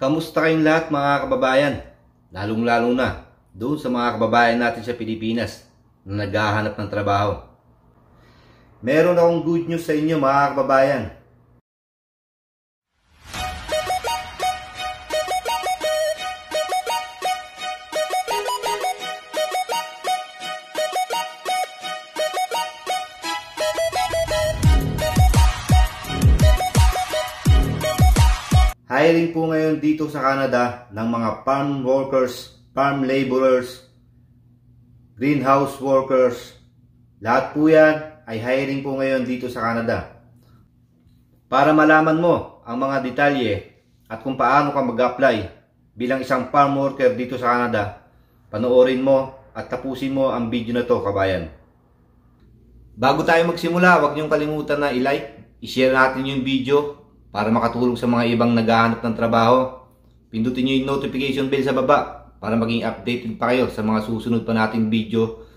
Kamusta kayong lahat mga kababayan? Lalong-lalo na doon sa mga kababayan natin sa Pilipinas na naghahanap ng trabaho. Meron akong good news sa inyo mga kababayan. Hiring po ngayon dito sa Canada ng mga farm workers, farm laborers, greenhouse workers. Lahat po yan ay hiring po ngayon dito sa Canada. Para malaman mo ang mga detalye at kung paano ka mag-apply bilang isang farm worker dito sa Canada, panoorin mo at tapusin mo ang video na to, kabayan. Bago tayo magsimula, huwag niyong kalimutan na i-like, i-share natin yung video para makatulong sa mga ibang naghahanap ng trabaho. Pindutin nyo yung notification bell sa baba para maging updated pa kayo sa mga susunod pa nating video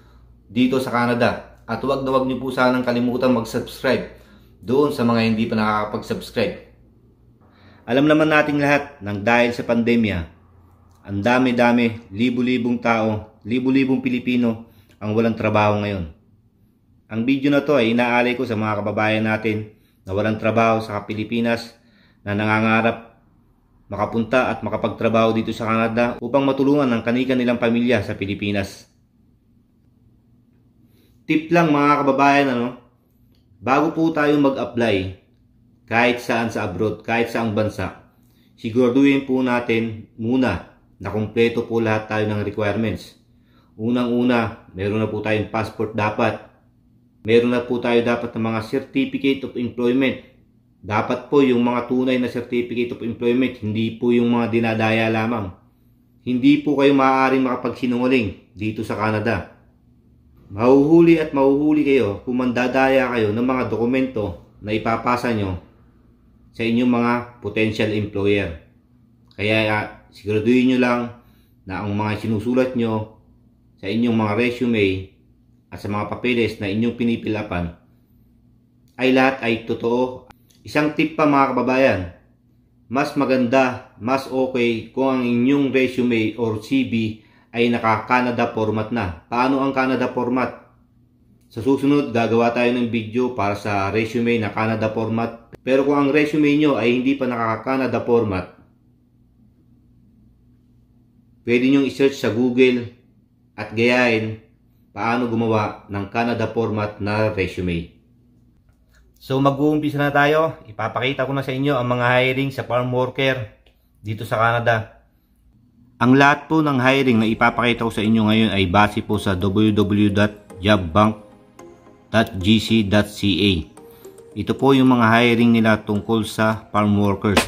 dito sa Canada. At huwag na huwag nyo po sanang kalimutan mag-subscribe doon sa mga hindi pa nakakapag-subscribe. Alam naman nating lahat nang dahil sa pandemya, ang dami-dami, libu-libong tao, libu-libong Pilipino ang walang trabaho ngayon. Ang video na to ay inaalay ko sa mga kababayan natin na walang trabaho sa Pilipinas, na nangangarap makapunta at makapagtrabaho dito sa Canada upang matulungan ang kanilang pamilya sa Pilipinas. Tip lang mga kababayan, bago po tayo mag-apply kahit saan sa abroad, kahit saang bansa, siguraduhin po natin muna na kumpleto po lahat tayo ng requirements. Unang-una, meron na po tayong passport dapat. Meron na po tayo dapat ng mga certificate of employment. Dapat po yung mga tunay na certificate of employment, hindi po yung mga dinadaya lamang. Hindi po kayo maaaring makapagsinungaling dito sa Canada. Mahuhuli at mahuhuli kayo kung mandadaya kayo ng mga dokumento na ipapasa nyo sa inyong mga potential employer. Kaya siguraduhin nyo lang na ang mga sinusulat nyo sa inyong mga resume at sa mga papeles na inyong pinipilapan ay lahat ay totoo. Isang tip pa mga kababayan, mas maganda, mas okay kung ang inyong resume or CV ay naka-Canada format na. Paano ang Canada format? Sa susunod, gagawa tayo ng video para sa resume na Canada format. Pero kung ang resume nyo ay hindi pa naka-Canada format, pwede nyo i-search sa Google at gayahin paano gumawa ng Canada format na resume. So mag-uumpisa na tayo. Ipapakita ko na sa inyo ang mga hiring sa farm worker dito sa Canada. Ang lahat po ng hiring na ipapakita ko sa inyo ngayon ay base po sa www.jobbank.gc.ca. Ito po yung mga hiring nila tungkol sa farm workers.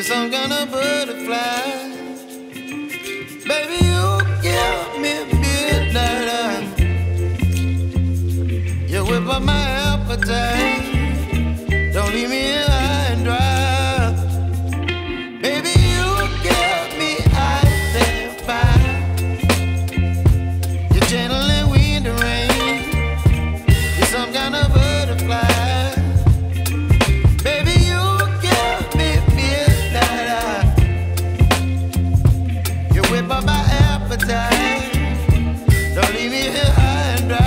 some kind of butterfly. Baby, you give me midnight. You whip up my appetite. Don't leave me here high and dry. Baby, you give me ice and fire. You're channeling wind and rain. You're some kind of butterfly. Baby, you give me midnight. You whip up my appetite. Don't leave me here high and dry.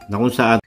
Na kung saan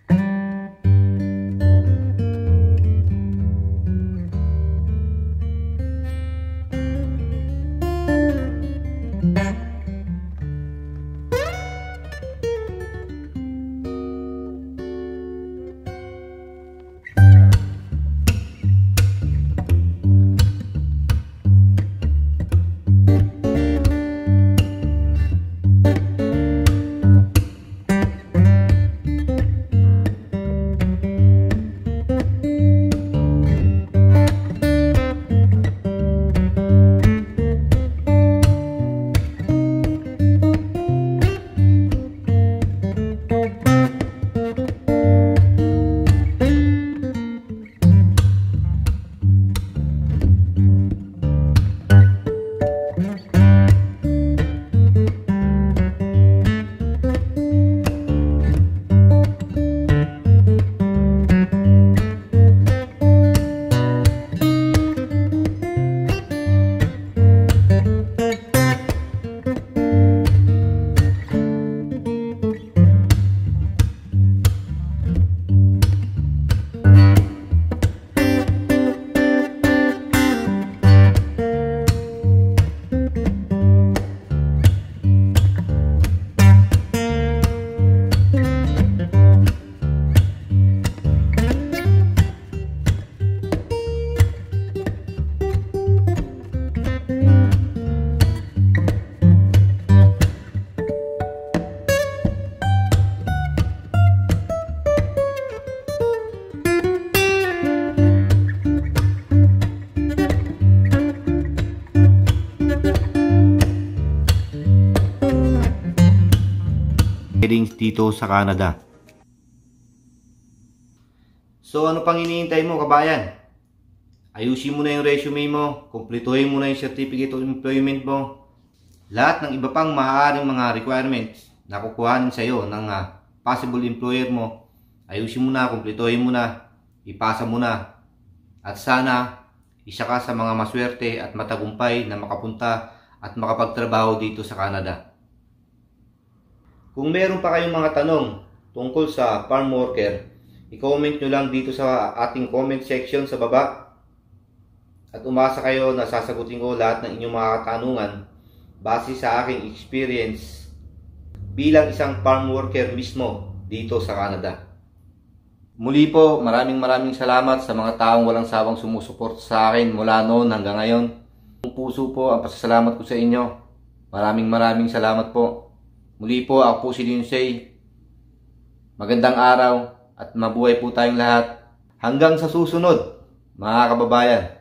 dito sa Canada. So ano pang iniintay mo, kabayan? Ayusin mo na yung resume mo, kumpletuhin mo na yung certificate of employment mo. Lahat ng iba pang maaaring mga requirements na kukuhanin sa iyo ng possible employer mo, ayusin mo na, kumpletuhin mo na, ipasa mo na. At sana isa ka sa mga maswerte at matagumpay na makapunta at makapagtrabaho dito sa Canada. Kung meron pa kayong mga tanong tungkol sa farm worker, i-comment nyo lang dito sa ating comment section sa baba. At umasa kayo na sasagutin ko lahat ng inyong mga katanungan base sa aking experience bilang isang farm worker mismo dito sa Canada. Muli po, maraming salamat sa mga taong walang sawang sumusuport sa akin mula noon hanggang ngayon. Ang puso po ang pasasalamat ko sa inyo. Maraming salamat po. Muli po, ako po si Lindsay. Magandang araw at mabuhay po tayong lahat. Hanggang sa susunod, mga kababayan.